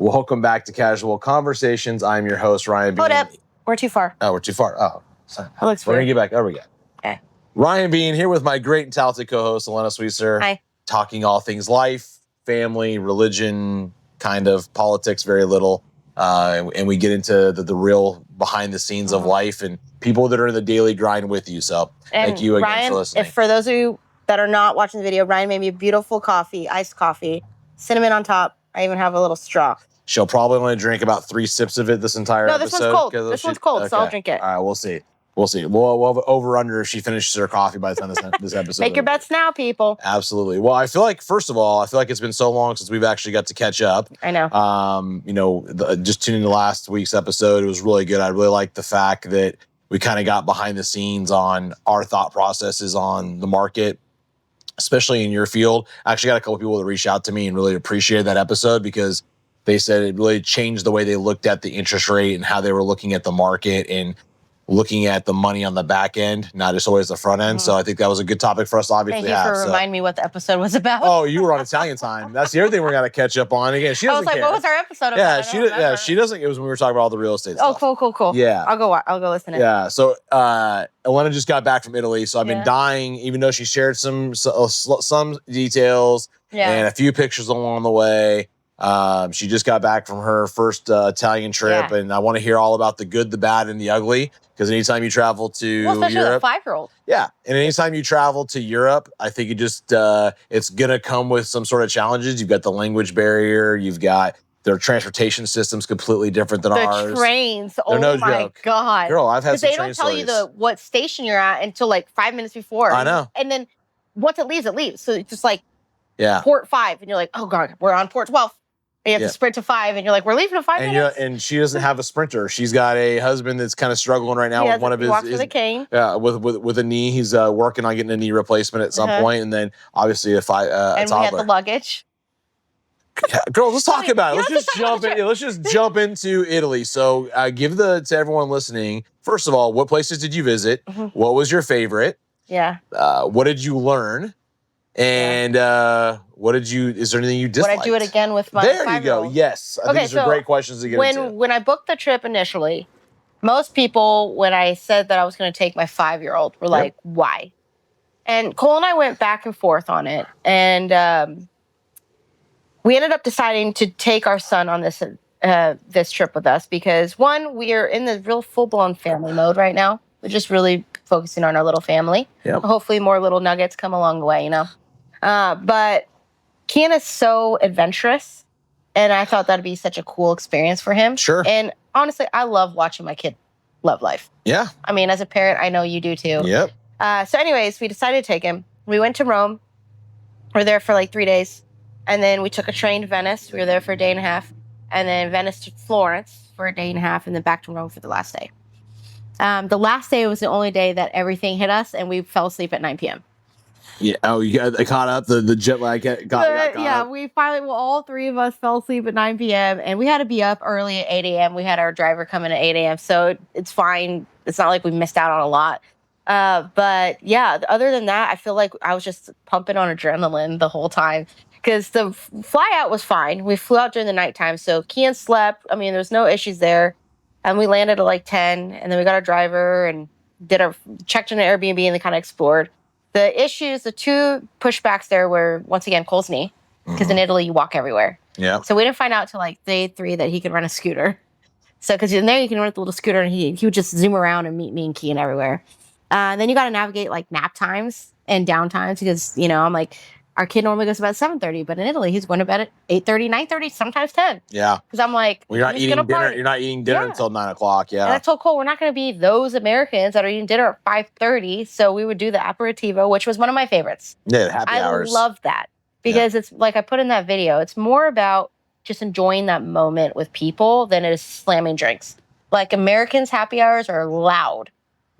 Welcome back to Casual Conversations. I'm your host, Ryan Bean. Hold up. We're too far. Oh, we're too far. Oh, sorry. That looks We're weird. going to get back. There we go. Okay. Ryan Bean here with my great and talented co-host, Elena Sweetser. Hi. Talking all things life, family, religion, kind of politics, very little. And we get into the real behind the scenes of life and people that are in the daily grind with you. So thank you again Ryan, for listening. for those of you that are not watching the video, Ryan made me a beautiful coffee, iced coffee, cinnamon on top. I even have a little straw. She'll probably only drink about 3 sips of it this entire episode. No, this one's cold. This one's cold, so I'll drink it. All right, we'll see. We'll have an over-under if she finishes her coffee by the time this episode. Make your bets now, people. Absolutely. Well, I feel like, first of all, it's been so long since we've actually got to catch up. I know. Just tuning into last week's episode, it was really good. I really liked the fact that we kind of got behind the scenes on our thought processes on the market, especially in your field. I actually got a couple people that reached out to me and really appreciated that episode because they said it really changed the way they looked at the interest rate and how they were looking at the market and looking at the money on the back end, not just always the front end. So I think that was a good topic for us to obviously have. Thank you for reminding me what the episode was about. Oh, you were on Italian time. That's the other thing we're going to catch up on. Again, she doesn't care. What was our episode about? She doesn't. It was when we were talking about all the real estate stuff. Oh, cool. Yeah. I'll go listen to it. Yeah. So Elena just got back from Italy, so I've been dying, even though she shared some details and a few pictures along the way. She just got back from her first Italian trip, and I want to hear all about the good, the bad, and the ugly. Because anytime you travel to especially Europe, a 5-year-old. Yeah, and anytime you travel to Europe, I think it's gonna come with some sort of challenges. You've got the language barrier. You've got their transportation system's completely different than ours. The trains. They're oh no my joke. God. Girl, I've had some train stories. They don't tell you what station you're at until like 5 minutes before. I know. And then once it leaves. So it's just like Yeah. port 5, and you're like, oh God, we're on port 12. And you have to sprint to 5, and you're like, we're leaving in 5 minutes. And she doesn't have a sprinter. She's got a husband that's kind of struggling right now with one of his. Walks with a cane. Yeah, with a knee. He's working on getting a knee replacement at some point, and then obviously a toddler. And we had the luggage. Yeah, girl, let's talk about it. Let's just jump into Italy. So give to everyone listening. First of all, what places did you visit? What was your favorite? Yeah. What did you learn? And is there anything you disliked? Would I do it again with my 5-year-old? There you go. Yes. I think these are great questions to get into. When I booked the trip initially, most people, when I said that I was going to take my 5-year-old, were like, why? And Cole and I went back and forth on it. And we ended up deciding to take our son on this trip with us because, one, we are in the real full-blown family mode right now. We're just really focusing on our little family. Yep. Hopefully more little nuggets come along the way, But Kian is so adventurous, and I thought that'd be such a cool experience for him. Sure. And honestly, I love watching my kid love life. Yeah. I mean, as a parent, I know you do too. Yep. So anyways, we decided to take him. We went to Rome. We were there for like 3 days. And then we took a train to Venice. We were there for a day and a half. And then Venice to Florence for a day and a half. And then back to Rome for the last day. The last day was the only day that everything hit us, and we fell asleep at 9 p.m. Yeah. Oh, you got caught up. The jet lag got Yeah, up. we finally, all 3 of us fell asleep at 9 p.m. and we had to be up early at 8 a.m. We had our driver come in at 8 a.m. So it's fine. It's not like we missed out on a lot. But yeah, other than that, I feel like I was just pumping on adrenaline the whole time because the fly out was fine. We flew out during the nighttime, so Kian slept. I mean, there was no issues there. And we landed at like 10, and then we got our driver and checked in an Airbnb and they kind of explored. The issues, the 2 pushbacks there were, once again, Cole's knee, because in Italy you walk everywhere. Yeah. So we didn't find out till like day 3 that he could run a scooter. So because in there you can run the little scooter and he would just zoom around and meet me and Kian everywhere. And then you got to navigate like nap times and down times because, I'm like, our kid normally goes to bed at 7:30, but in Italy, he's going to bed at 8:30, 9:30, sometimes 10. Yeah. Because I'm like, you're not eating dinner. You're not eating dinner until 9 o'clock. Yeah. And I told Cole, we're not going to be those Americans that are eating dinner at 5:30. So we would do the aperitivo, which was one of my favorites. Yeah, happy hours. I love that because it's like I put in that video. It's more about just enjoying that moment with people than it is slamming drinks. Like Americans' happy hours are loud.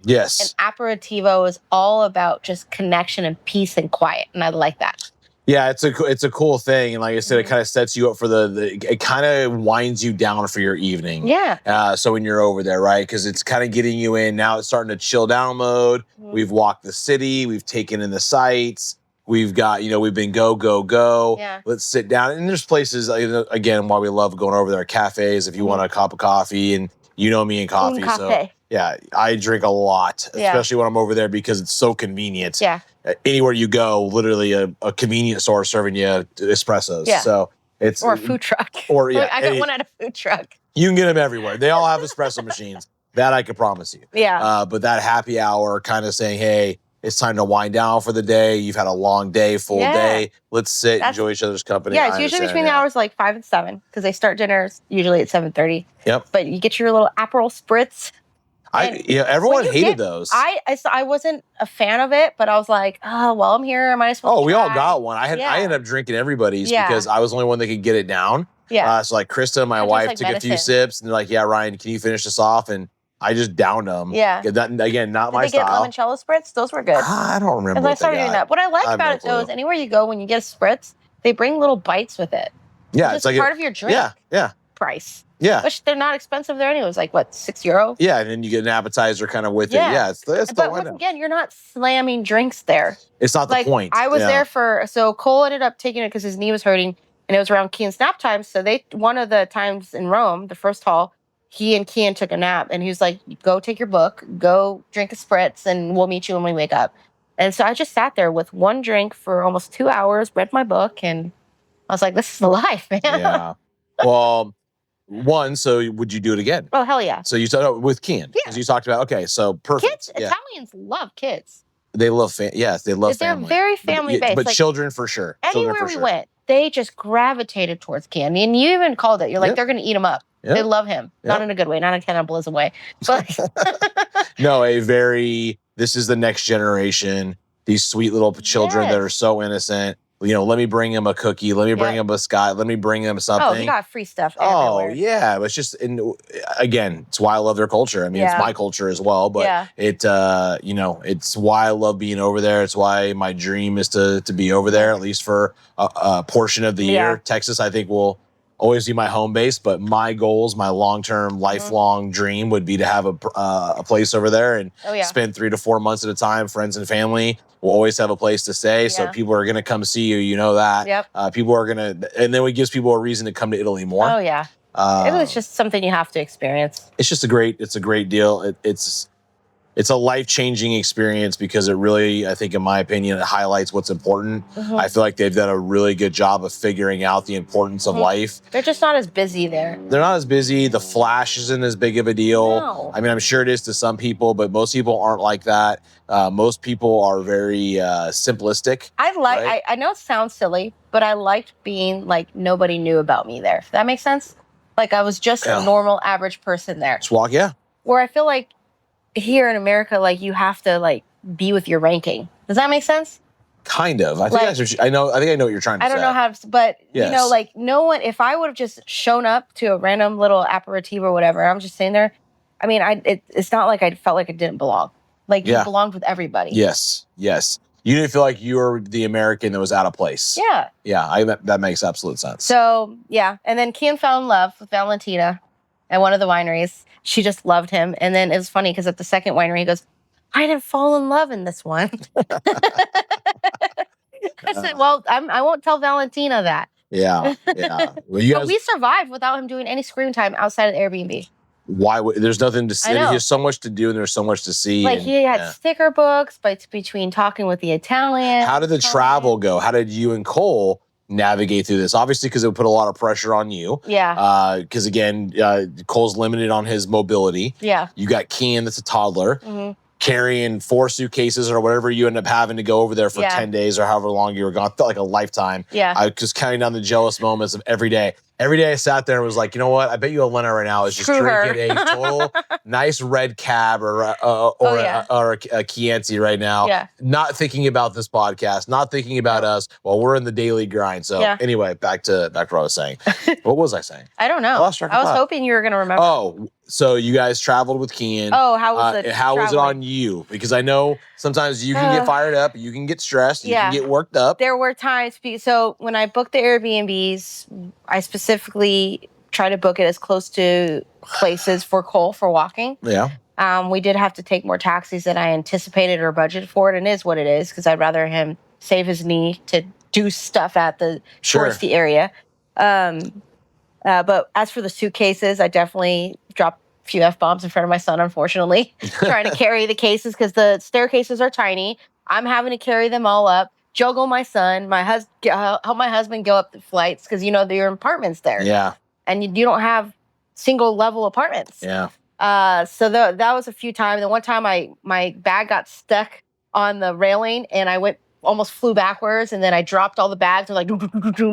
Yes. And aperitivo is all about just connection and peace and quiet. And I like that. Yeah, it's a cool thing. And like I said, it kind of sets you up for it kind of winds you down for your evening. Yeah. So when you're over there, right? Because it's kind of getting you in. Now it's starting to chill down mode. We've walked the city. We've taken in the sights. We've got, we've been go. Yeah. Let's sit down. And there's places, again, why we love going over there, cafes, if you want a cup of coffee, and me and coffee. So yeah, I drink a lot, especially when I'm over there because it's so convenient. Yeah. Anywhere you go, literally a convenience store serving you espressos. Yeah. So it's or a food truck. Or yeah, I got one at a food truck. You can get them everywhere. They all have espresso machines. That I can promise you. Yeah. But that happy hour, kind of saying, hey, it's time to wind down for the day. You've had a long day, full day. Let's sit, enjoy each other's company. Yeah, it's usually between the hours like 5 and 7 because they start dinners usually at 7:30. Yep. But you get your little Aperol spritz. Everyone hated those. I wasn't a fan of it, but I was like, oh, well, I'm here. I might as well. Oh, we all got one. I ended up drinking everybody's because I was the only one that could get it down. Yeah. So like Krista, my wife, took a few sips and they're like, yeah, Ryan, can you finish this off? And I just downed them. Yeah. Again, not my style. Did they get limoncello spritz? Those were good. I don't remember. I started doing that. What I like about it, though, is anywhere you go, when you get a spritz, they bring little bites with it. Yeah. It's like part of your drink price. Yeah. Which they're not expensive there anyway. It was like, what, €6? Yeah. And then you get an appetizer kind of with it. Yeah. But once again, you're not slamming drinks there. It's not the point. I was there so Cole ended up taking it because his knee was hurting and it was around Kian's nap time. So one of the times in Rome, the first hall, he and Kian took a nap and he was like, go take your book, go drink a spritz, and we'll meet you when we wake up. And so I just sat there with one drink for almost 2 hours, read my book, and I was like, this is the life, man. Yeah. Well, so would you do it again? Oh, hell yeah. So you started with Kian. Yeah. You talked about, so perfect. Kids, Italians love kids. They love they love family. They're very family-based. But children for sure. Anywhere we went, they just gravitated towards Kian. And you even called it. You're like, they're going to eat him up. Yep. They love him. Yep. Not in a good way, not in a cannibalism way. But no, this is the next generation. These sweet little children that are so innocent. Let me bring him a cookie. Let me bring him a biscuit. Let me bring him something. Oh, he got free stuff everywhere. Oh, yeah. It's just, again, it's why I love their culture. I mean, it's my culture as well, but it's why I love being over there. It's why my dream is to be over there, at least for a portion of the year. Texas, I think, will always be my home base, but my goals, my long-term, lifelong dream would be to have a place over there and spend 3 to 4 months at a time. Friends and family will always have a place to stay. So people are going to come see you. You know that. Yep. People are going to, and then it gives people a reason to come to Italy more. Oh yeah. Italy's just something you have to experience. It's just a great deal. It's a life-changing experience because it really, I think, in my opinion, it highlights what's important. I feel like they've done a really good job of figuring out the importance of life. They're just not as busy there. They're not as busy. The flash isn't as big of a deal. No. I mean, I'm sure it is to some people, but most people aren't like that. Most people are very simplistic. I know it sounds silly, but I liked being like nobody knew about me there. If that makes sense? Like I was just a normal, average person there. Just walk, Where I feel like here in America, like you have to like be with your ranking. Does that make sense? Kind of. I think that's what I know. I think I know what you're trying to say. I don't know how to, but like no one, if I would have just shown up to a random little aperitif or whatever, I'm just sitting there. I mean, it's not like I felt like I didn't belong. Like you belonged with everybody. Yes. You didn't feel like you were the American that was out of place. Yeah. Yeah. That makes absolute sense. So and then Kian fell in love with Valentina at one of the wineries. She just loved him. And then it was funny because at the second winery, he goes, I didn't fall in love in this one. I said, well, I won't tell Valentina that. Yeah. Well, but we survived without him doing any screen time outside of the Airbnb. Why? There's nothing to see. There's so much to do and there's so much to see. Like he had sticker books, but between talking with the Italian. How did the travel go? How did you and Cole navigate through this? Obviously, because it would put a lot of pressure on you. Yeah. Because again, Cole's limited on his mobility. Yeah. You got Kian that's a toddler. Carrying 4 suitcases or whatever you end up having to go over there for 10 days or however long you were gone. It felt like a lifetime. Yeah. I was counting down the jealous moments of every day. Every day I sat there and was like, you know what? I bet you Elena right now is just drinking a total nice red cab or a Chianti right now. Yeah. Not thinking about this podcast, not thinking about us while we're in the daily grind. So anyway, back to what I was saying. What was I saying? I don't know. I was hoping you were going to remember. Oh, so you guys traveled with Kian. Oh, how was it? How was it on you? Because I know sometimes you can get fired up, you can get stressed, you can get worked up. There were times. So when I booked the Airbnbs, I specifically try to book it as close to places for Cole for walking. Yeah. We did have to take more taxis than I anticipated or budgeted for it, and it is what it is because I'd rather him save his knee to do stuff at the touristy area. But as for the suitcases, I definitely dropped a few F-bombs in front of my son, unfortunately, trying to carry the cases because the staircases are tiny. I'm having to carry them all up, juggle my son, help my husband go up the flights because, you know, there are apartments there. Yeah. And you don't have single level apartments. Yeah. So that was a few times. And one time my bag got stuck on the railing and I almost flew backwards, and then I dropped all the bags and like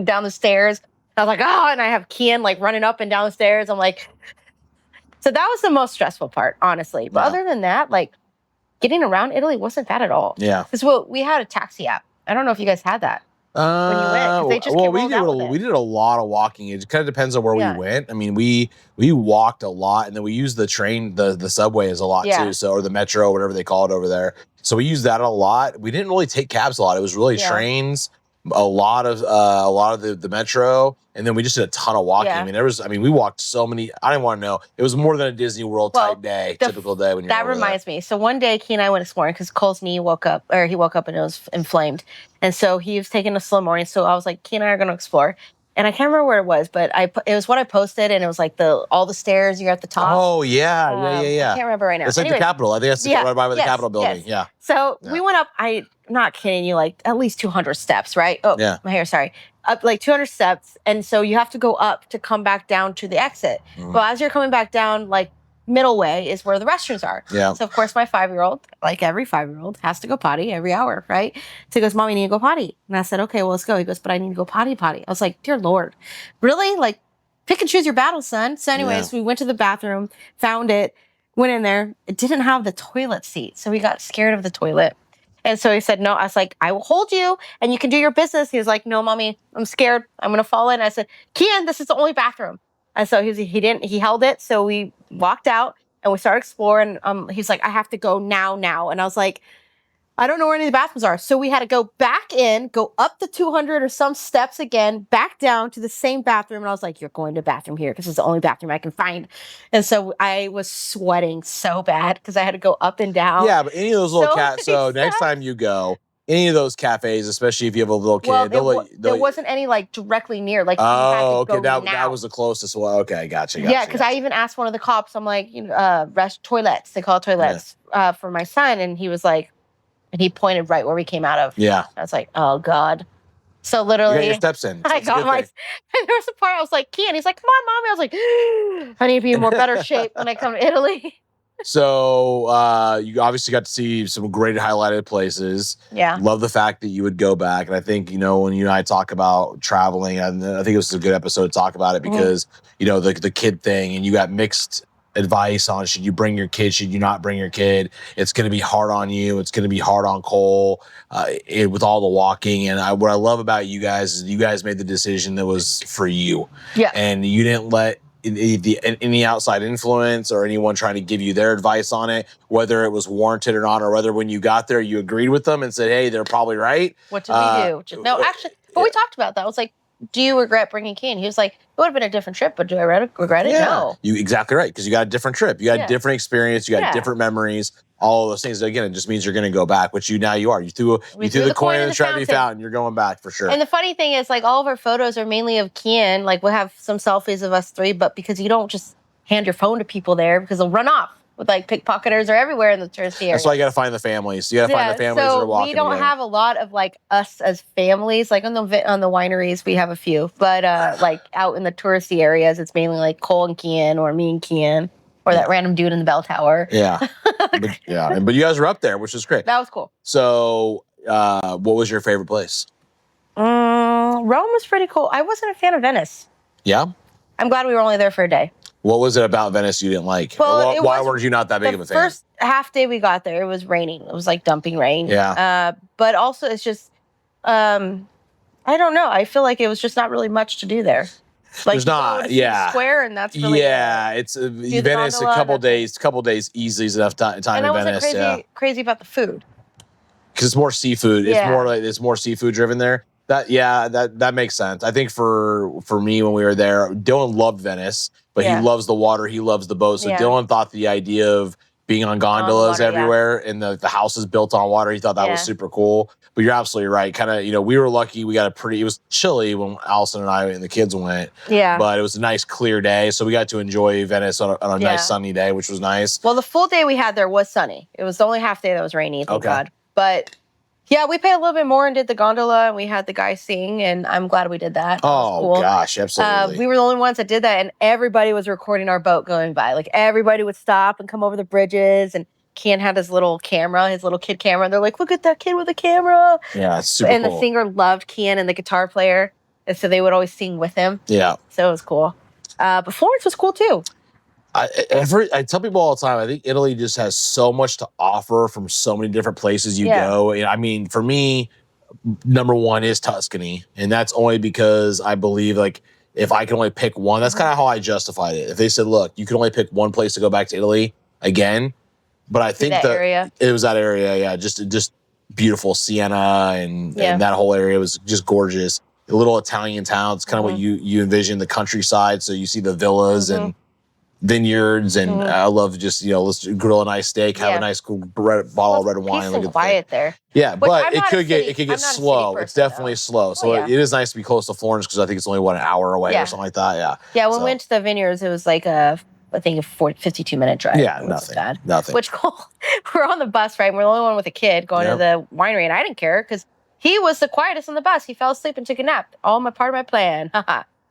down the stairs. I was like, oh, and I have Kian like running up and down the stairs. I'm like, so that was the most stressful part, honestly. But other than that, like getting around Italy wasn't bad at all. Yeah. Because we had a taxi app. I don't know if you guys had that. When you went, 'cause they just we did a lot of walking. It kind of depends on where we went. I mean, we walked a lot, and then we used the train, the subway is a lot too. So, or the metro, whatever they call it over there. So we used that a lot. We didn't really take cabs a lot. It was really trains, a lot of the metro, and then we just did a ton of walking. Yeah. I mean, we walked so many. I didn't want to know. It was more than a Disney World type day, typical day when you're that reminds me. So one day, Key and I went exploring because Cole's knee woke up and it was inflamed, and so he was taking a slow morning. So I was like, Key and I are going to explore. And I can't remember where it was, but it was what I posted, and it was like all the stairs. You're at the top. Oh yeah. I can't remember right now. It's like the Capitol. I think that's right by the Capitol building. Yes. Yeah. So we went up. I'm not kidding you, like at least 200 steps, right? Oh, yeah. My hair. Sorry, up like 200 steps, and so you have to go up to come back down to the exit. Well, as you're coming back down, like middle way is where the restrooms are. Yeah. So of course my 5-year-old, like every 5-year-old, has to go potty every hour, right? So he goes, Mom, you need to go potty. And I said, okay, well, let's go. He goes, but I need to go potty. I was like, dear Lord, really? Like, pick and choose your battles, son. So anyways, we went to the bathroom, found it, went in there. It didn't have the toilet seat. So we got scared of the toilet. And so he said, no. I was like, I will hold you and you can do your business. He was like, no, Mommy, I'm scared. I'm going to fall in. I said, Kian, this is the only bathroom. And so he held it. So we walked out and we started exploring. He's like, I have to go now. And I was like, I don't know where any of the bathrooms are. So we had to go back in, go up the 200 or some steps again, back down to the same bathroom. And I was like, you're going to the bathroom here because it's the only bathroom I can find. And so I was sweating so bad because I had to go up and down. Yeah, but any of those little cats. So next time you go, any of those cafes, especially if you have a little kid, there wasn't any like directly near. Like, that was the closest one. Okay, gotcha. Yeah, because I even asked one of the cops. I'm like, toilets. They call it toilets for my son, and he was like, and he pointed right where we came out of. Yeah, I was like, oh God. So literally, you got your steps in. I got my. And there was a part I was like, Kian. He's like, come on, Mommy. I was like, I need to be in more better shape when I come to Italy. So you obviously got to see some great highlighted places. Yeah. Love the fact that you would go back. And I think, when you and I talk about traveling, and I think it was a good episode to talk about it because, the kid thing, and you got mixed advice on should you bring your kid, should you not bring your kid. It's going to be hard on you. It's going to be hard on Cole with all the walking. And what I love about you guys is you guys made the decision that was for you. Yeah. And you didn't let any outside influence or anyone trying to give you their advice on it, whether it was warranted or not, or whether when you got there you agreed with them and said, hey, they're probably right. What did we do? No, actually, but we talked about that. I was like, do you regret bringing Keen? He was like, it would have been a different trip, but do I regret it? No. You exactly right, because you got a different trip. You got a different experience. You got different memories. All of those things. Again, it just means you're going to go back, which you are. You threw the coin in the Trevi fountain. You're going back for sure. And the funny thing is, like, all of our photos are mainly of Kian. Like, we'll have some selfies of us three, but because you don't just hand your phone to people there because they'll run off with like pickpocketers are everywhere in the touristy area. That's why you got to find the families. You got to find the families that are walking. We don't have a lot of like us as families. Like on the wineries, we have a few, but like out in the touristy areas, it's mainly like Cole and Kian or me and Kian. Or that random dude in the bell tower. Yeah. But you guys were up there, which is great. That was cool. So what was your favorite place? Rome was pretty cool. I wasn't a fan of Venice. Yeah? I'm glad we were only there for a day. What was it about Venice you didn't like? Well, why were you not that big of a fan? The first half day we got there, it was raining. It was like dumping rain. Yeah. But also it's just, I don't know. I feel like it was just not really much to do there. Like, there's not, square, and that's really it's Venice. Gondola, couple days easy is enough time in Venice. And I wasn't crazy about the food because it's more seafood. Yeah. It's more seafood driven there. That makes sense. I think for me when we were there, Dylan loved Venice, but he loves the water. He loves the boat. So Dylan thought the idea of being on gondolas everywhere and the house is built on water. He thought that was super cool. But you're absolutely right. Kind of, we were lucky. We got it was chilly when Allison and I and the kids went. Yeah. But it was a nice clear day. So we got to enjoy Venice on a nice sunny day, which was nice. Well, the full day we had there was sunny. It was the only half day that was rainy, thank God. But yeah, we paid a little bit more and did the gondola, and we had the guy sing, and I'm glad we did that. Oh, cool. Gosh, absolutely. We were the only ones that did that, and everybody was recording our boat going by. Like, everybody would stop and come over the bridges, and Ken had his little camera, his little kid camera. They're like, look at that kid with a camera. Yeah, it's super cool. And the singer loved Ken and the guitar player, and so they would always sing with him. Yeah. So it was cool. But Florence was cool, too. I tell people all the time, I think Italy just has so much to offer from so many different places you go. And I mean, for me, number one is Tuscany. And that's only because I believe, like, if I can only pick one, that's kind of how I justified it. If they said, look, you can only pick one place to go back to Italy again. But I think area. It was that area, yeah. Just beautiful Siena and that whole area was just gorgeous. A little Italian town. It's kind of what you envision, the countryside. So you see the villas and vineyards, and I love just let's grill a nice steak, have a nice cool bottle of red wine. Look at quiet there. Yeah, but it could get slow. It's definitely slow. So it is nice to be close to Florence because I think it's only an hour away or something like that. Yeah. Yeah, when we went to the vineyards, it was like I think a 52-minute drive. Yeah, nothing. Which cool. We're on the bus, right? And we're the only one with a kid going to the winery, and I didn't care because he was the quietest on the bus. He fell asleep and took a nap. All part of my plan.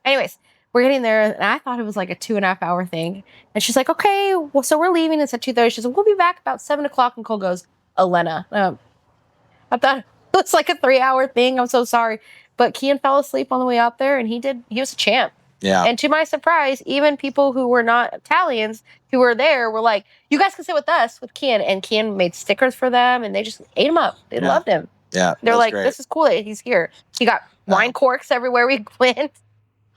Anyways. We're getting there, and I thought it was like a 2.5 hour thing. And she's like, okay, well, so we're leaving. It's at 2:30. She said, we'll be back about 7 o'clock. And Cole goes, Elena. I thought it was like a 3-hour thing. I'm so sorry. But Kian fell asleep on the way out there, and he was a champ. Yeah. And to my surprise, even people who were not Italians who were there were like, you guys can sit with us, with Kian. And Kian made stickers for them, and they just ate him up. They loved him. Yeah. They're like, this is cool that he's here. He got wine corks everywhere we went.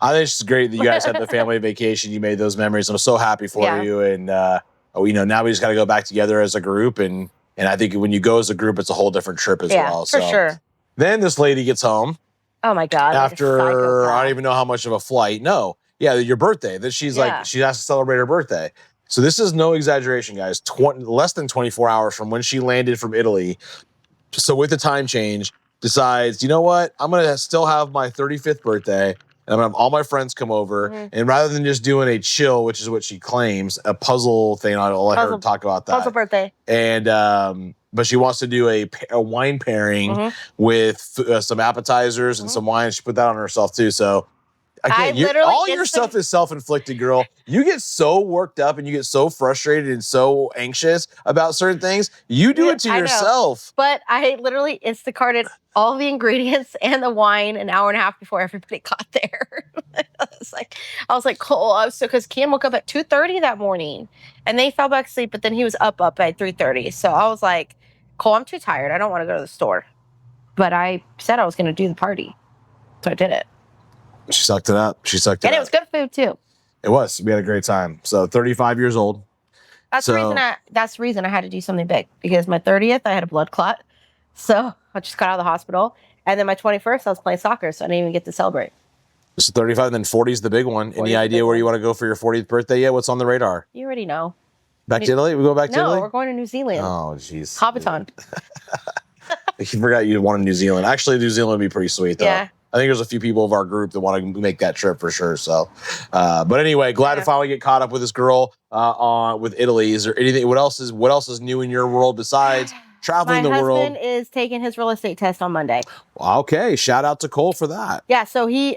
I think it's great that you guys had the family vacation. You made those memories. I'm so happy for you. And, now we just got to go back together as a group. And I think when you go as a group, it's a whole different trip as well. For sure. Then this lady gets home. Oh, my God. After, I don't even know how much of a flight. No. Yeah, your birthday. That she's like, she has to celebrate her birthday. So this is no exaggeration, guys. Less than 24 hours from when she landed from Italy. So with the time change, decides, you know what? I'm going to still have my 35th birthday. And I'm going to have all my friends come over. And rather than just doing a chill, which is what she claims, a puzzle thing, I'll let her talk about that. Puzzle birthday. And, but she wants to do a wine pairing with some appetizers and some wine. She put that on herself too. So all your stuff is self-inflicted, girl. You get so worked up and you get so frustrated and so anxious about certain things. You do it to yourself. But I literally Instacarted all the ingredients and the wine an hour and a half before everybody got there. I was like, Cole, because Cam woke up at 2:30 that morning and they fell back asleep, but then he was up at 3:30. So I was like, Cole, I'm too tired. I don't want to go to the store. But I said I was going to do the party. So I did it. She sucked it up. And it was good food, too. It was. We had a great time. So 35 years old. That's the reason I had to do something big. Because my 30th, I had a blood clot. So I just got out of the hospital. And then my 21st, I was playing soccer. So I didn't even get to celebrate. So 35, and then 40 is the big one. Any idea where you want to go for your 40th birthday yet? What's on the radar? You already know. Back to Italy? We go back to Italy? No, we're going to New Zealand. Oh, jeez. Hobbiton. I forgot you wanted New Zealand. Actually, New Zealand would be pretty sweet, though. Yeah. I think there's a few people of our group that want to make that trip for sure. So, but anyway, glad to finally get caught up with this girl with Italy. Is there anything? What else is new in your world besides traveling the world? My husband is taking his real estate test on Monday. Okay, shout out to Cole for that. Yeah, so he's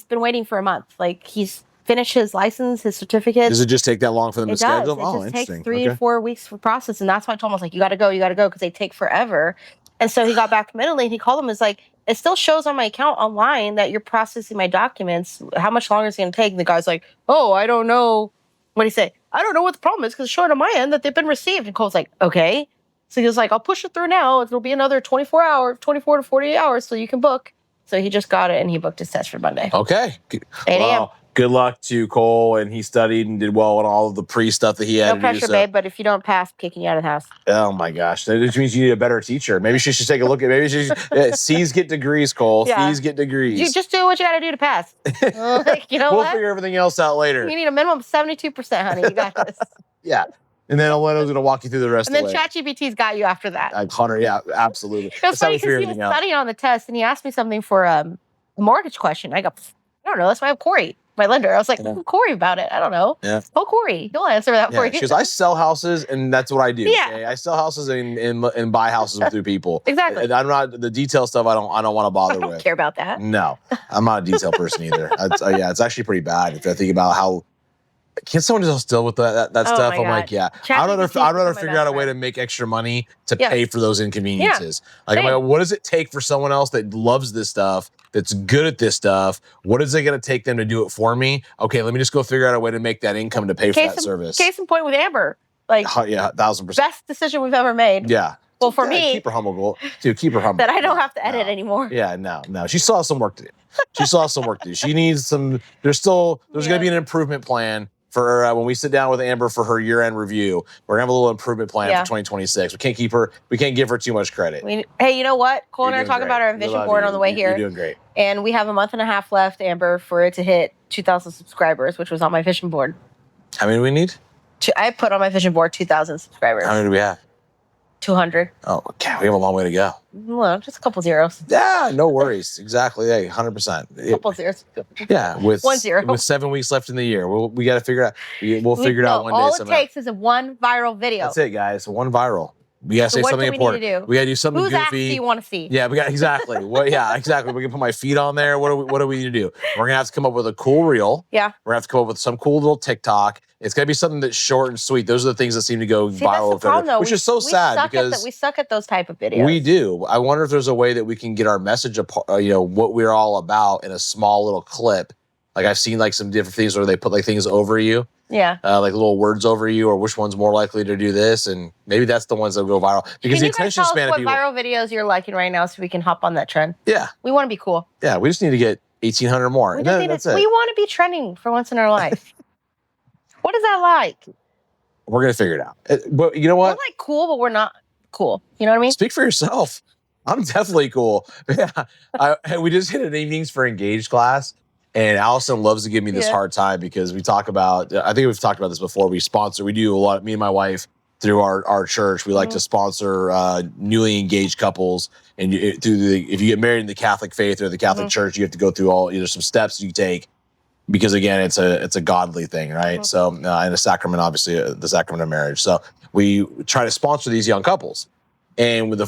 been waiting for a month. Like he's finished his license, his certificate. Does it just take that long for them to schedule? It just takes 3 to 4 weeks for process, and that's why I told him, I was like, you got to go because they take forever. And so he got back from Italy and he called him. It's like, it still shows on my account online that you're processing my documents. How much longer is it going to take? And the guy's like, oh, I don't know. What did he say? I don't know what the problem is because it's showing on my end that they've been received. And Cole's like, okay. So he was like, I'll push it through now. It'll be another 24 to 48 hours so you can book. So he just got it and he booked his test for Monday. Okay. 8 a.m. Good luck to Cole, and he studied and did well on all of the pre-stuff that he had to do. No pressure, babe, but if you don't pass, I'm kicking you out of the house. Oh, my gosh. That just means you need a better teacher. Maybe she should take a look at C's get degrees, Cole. Yeah. C's get degrees. You just do what you got to do to pass. We'll figure everything else out later. You need a minimum of 72%, honey. You got this. Yeah. And then Elena's going to walk you through the rest And of the then way. ChatGPT's got you after that. Hunter, yeah, absolutely. It was funny because he was studying on the test and he asked me something for a mortgage question. I go, I don't know. That's why I have Corey, my lender. I was like, Corey about it. I don't know. Yeah. Oh, Corey, he'll answer that for you. She goes, I sell houses and that's what I do. Yeah. Okay? I sell houses and buy houses through people. Exactly. And I'm not the detail stuff. I don't want to bother I don't with. care about that. No, I'm not a detail person either. It's actually pretty bad if I think about how. Can someone else deal with that stuff? I'm like, yeah. I'd rather figure out a way to make extra money to pay for those inconveniences. Like, I'm like, what does it take for someone else that loves this stuff, that's good at this stuff? What is it going to take them to do it for me? Okay, let me just go figure out a way to make that income to pay for that service. Case in point with Amber. Like, yeah, 1,000%. Best decision we've ever made. Yeah. Well, for me, keep her humble, dude. Keep her humble. That I don't have to edit anymore. Yeah, no. She still has some work to do. She needs some. There's going to be an improvement plan for when we sit down with Amber for her year-end review. We're gonna have a little improvement plan for 2026. We can't give her too much credit. Hey, you know what? Cole and I are talking about our vision board on the way here. You're doing great. And we have a month and a half left, Amber, for it to hit 2,000 subscribers, which was on my vision board. How many do we need? I put on my vision board 2,000 subscribers. How many do we have? 200. Oh, okay. We have a long way to go. Well, just a couple zeros. Yeah, no worries. Exactly. Yeah, 100%. A couple zeros. Yeah, with 1 0. With 7 weeks left in the year, we got to figure it out. We'll figure it out one day. All it takes is one viral video. That's it, guys. One viral. We gotta say something important. We gotta do something goofy. Whose ass do you want to see? Yeah, we got exactly. Exactly. We can put my feet on there. What do we need to do? We're gonna have to come up with a cool reel. Yeah. We're gonna have to come up with some cool little TikTok. It's gotta be something that's short and sweet. Those are the things that seem to go viral. That's the problem, though. Which is so sad because we suck at those type of videos. We do. I wonder if there's a way that we can get our message, what we're all about in a small little clip. Like I've seen like some different things where they put like things over you. Yeah. Like little words over you, or which one's more likely to do this, and maybe that's the ones that go viral. Because the attention span of people. What viral videos you're liking right now, so we can hop on that trend? Yeah. We want to be cool. Yeah, we just need to get 1,800 more. That's it. We want to be trending for once in our life. What is that like? We're gonna figure it out. But you know what? We're like cool, but we're not cool. You know what I mean? Speak for yourself. I'm definitely cool. Yeah. We just hit an evenings for engaged class. And Allison loves to give me this hard time because we talk about, I think we've talked about this before. We do a lot, me and my wife, through our church, we like to sponsor newly engaged couples. And if you get married in the Catholic faith or the Catholic church, you have to go through some steps you take because, again, it's a godly thing, right? So, and a sacrament, obviously, the sacrament of marriage. So we try to sponsor these young couples. And with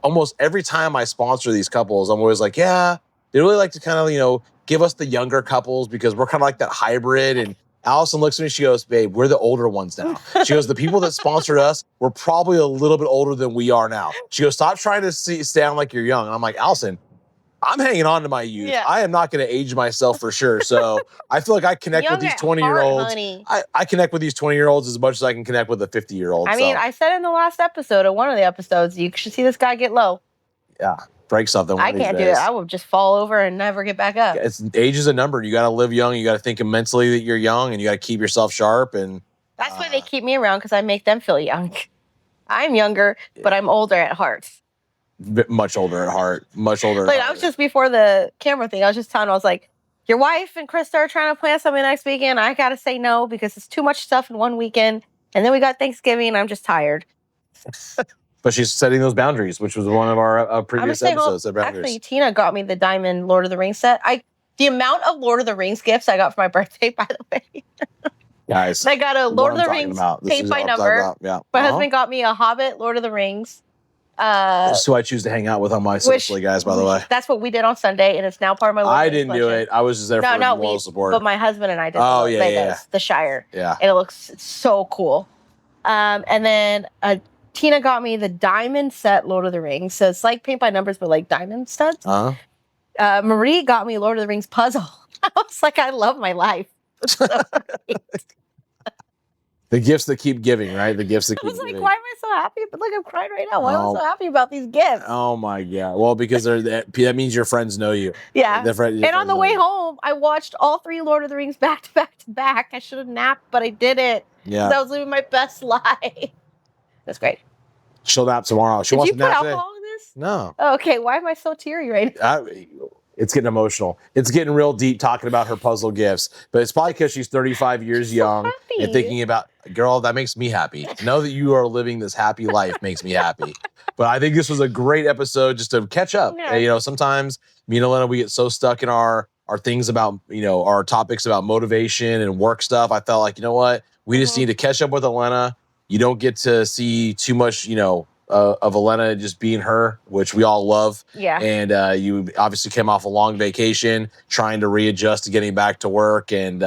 almost every time I sponsor these couples, I'm always like, yeah, they really like to kind of, give us the younger couples because we're kind of like that hybrid. And Allison looks at me, she goes, babe, we're the older ones now. She goes, the people that sponsored us were probably a little bit older than we are now. She goes, stop trying to sound like you're young. And I'm like, Allison, I'm hanging on to my youth. Yeah. I am not going to age myself for sure. So I feel like I connect with these 20-year-olds. I connect with these 20-year-olds as much as I can connect with a 50-year-old. I mean, I said in the last episode, or one of the episodes, you should see this guy get low. Yeah. Break something. I can't do it. I will just fall over and never get back up. Age is a number. You got to live young. You got to think mentally that you're young, and you got to keep yourself sharp. And that's why they keep me around, because I make them feel young. I'm younger, but I'm older at heart. Much older at heart. Much older. Like I was just before the camera thing. I was just telling her, I was like, your wife and Krista are trying to plan something next weekend. I got to say no because it's too much stuff in one weekend, and then we got Thanksgiving, and I'm just tired. But she's setting those boundaries, which was one of our previous episodes. Actually, Tina got me the diamond Lord of the Rings set. The amount of Lord of the Rings gifts I got for my birthday, by the way. Guys, I got a Lord of the Rings paint by number. Yeah. My husband got me a Hobbit Lord of the Rings. That's who I choose to hang out with on my socially, guys, by the way. That's what we did on Sunday, and it's now part of my Lord I didn't do it. I was just there for moral support. But my husband and I did the Shire. Yeah. And it looks so cool. And then Tina got me the diamond set Lord of the Rings. So it's like paint by numbers, but like diamond studs. Marie got me Lord of the Rings puzzle. I was like, I love my life. So the gifts that keep giving, right? The gifts that keep giving. I was like, why am I so happy? But look, I'm crying right now. Why am I so happy about these gifts? Oh my God. Well, because that means your friends know you. Yeah. And on the way home, I watched all 3 Lord of the Rings back to back to back. I should have napped, but I didn't. Yeah. I was living my best life. That's great. She'll nap tomorrow. She wants to nap today. Did you put alcohol in this? No. Oh, okay. Why am I so teary right now? It's getting emotional. It's getting real deep talking about her puzzle gifts. But it's probably because she's 35 years young happy. and thinking about, girl, that makes me happy. To know that you are living this happy life makes me happy. But I think this was a great episode just to catch up. Yeah. And, you know, sometimes me and Elena, we get so stuck in our things about, you know, our topics about motivation and work stuff. I felt like, you know what? We just need to catch up with Elena. You don't get to see too much, you know, of Elena just being her, which we all love. Yeah. And you obviously came off a long vacation, trying to readjust to getting back to work, and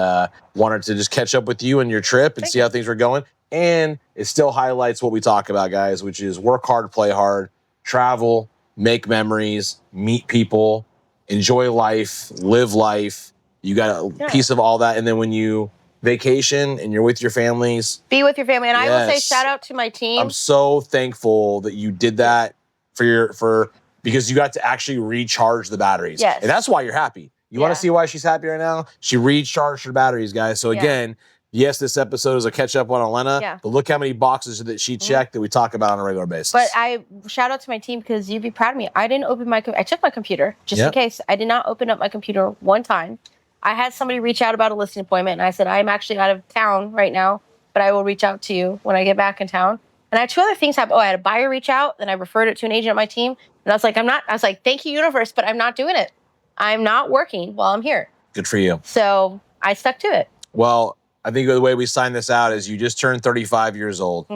wanted to just catch up with you and your trip and see how things were going. And it still highlights what we talk about, guys, which is work hard, play hard, travel, make memories, meet people, enjoy life, live life. You got a piece of all that. And then when you vacation and you're with your families, be with your family. And I will say shout out to my team. I'm so thankful that you did that because you got to actually recharge the batteries. Yes. And that's why you're happy. You want to see why she's happy right now? She recharged her batteries, guys. So again, yes, this episode is a catch up on Elena, but look how many boxes that she checked that we talk about on a regular basis. But I shout out to my team because you'd be proud of me. I didn't open I checked my computer just in case. I did not open up my computer one time. I had somebody reach out about a listing appointment, and I said, I'm actually out of town right now, but I will reach out to you when I get back in town. And I had two other things happen. I had a buyer reach out, then I referred it to an agent on my team. And I was like, thank you, universe, but I'm not doing it. I'm not working while I'm here. Good for you. So I stuck to it. Well, I think the way we sign this out is you just turned 35 years old.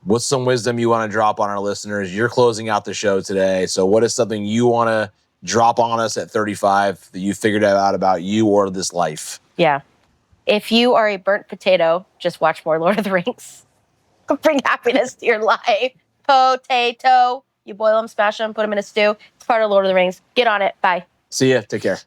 What's some wisdom you want to drop on our listeners? You're closing out the show today. So what is something you want to drop on us at 35 that you figured out about you or this life? Yeah. If you are a burnt potato, just watch more Lord of the Rings. Bring happiness to your life. Potato. You boil them, smash them, put them in a stew. It's part of Lord of the Rings. Get on it. Bye. See ya. Take care.